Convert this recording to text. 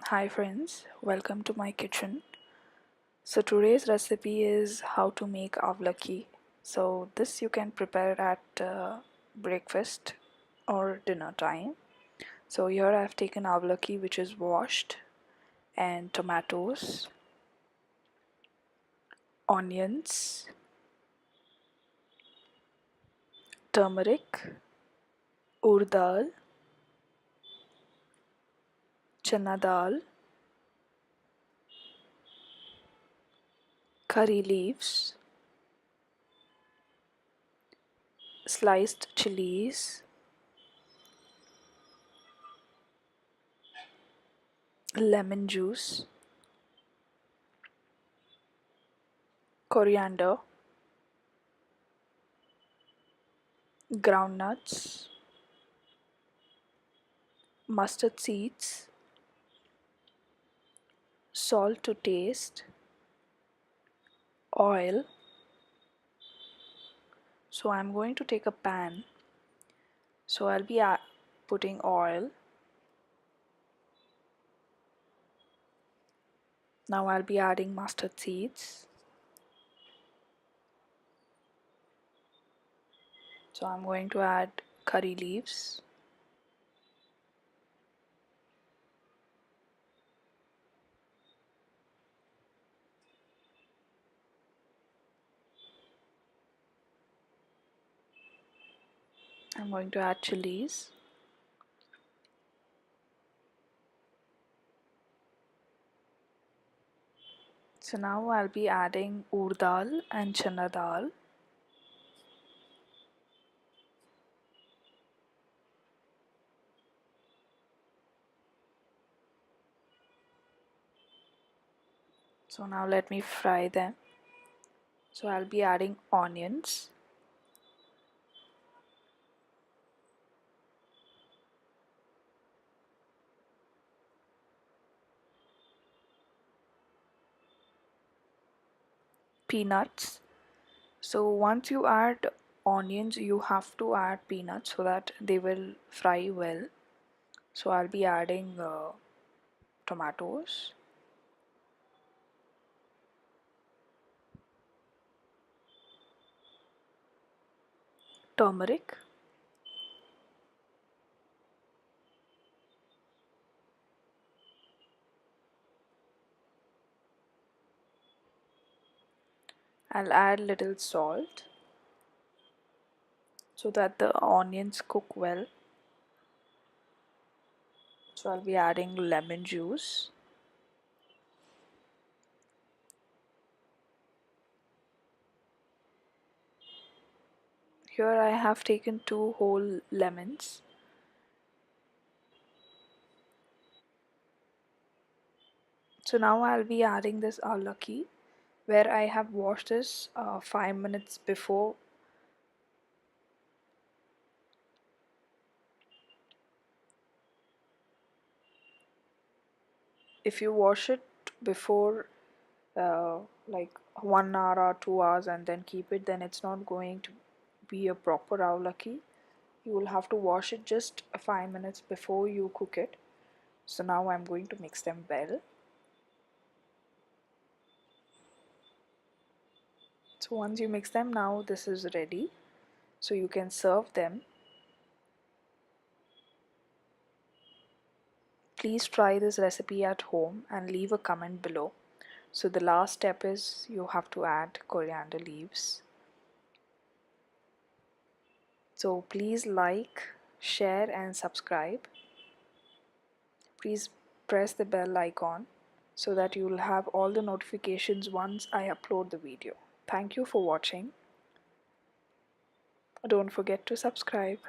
Hi friends, welcome to my kitchen. So today's recipe is how to make Avallaki. So this you can prepare at breakfast or dinner time. So here I have taken Avallaki which is washed, and tomatoes, onions, turmeric, urad dal, chana dal, curry leaves, sliced chilies, lemon juice, coriander, groundnuts, mustard seeds, salt to taste, oil. So I'm going to take a pan. So I'll be putting oil. Now I'll be adding mustard seeds. So I'm going to add curry leaves. I'm going to add chilies. So now I'll be adding urad dal and chana dal. So now let me fry them. So I'll be adding onions. Peanuts. So once you add onions, you have to add peanuts so that they will fry well. So I'll be adding tomatoes, turmeric, I'll add little salt so that the onions cook well. So I'll be adding lemon juice. Here I have taken 2 whole lemons. So now I'll be adding this Avallaki, where I have washed this 5 minutes before. If you wash it before like 1 hour or 2 hours and then keep it, then it's not going to be a proper Avallaki. You will have to wash it just 5 minutes before you cook it. So now I'm going to mix them well. So once you mix them, now this is ready. So you can serve them. Please try this recipe at home and leave a comment below. So the last step is you have to add coriander leaves. So please like, share and subscribe. Please press the bell icon so that you will have all the notifications once I upload the video. Thank you for watching. Don't forget to subscribe.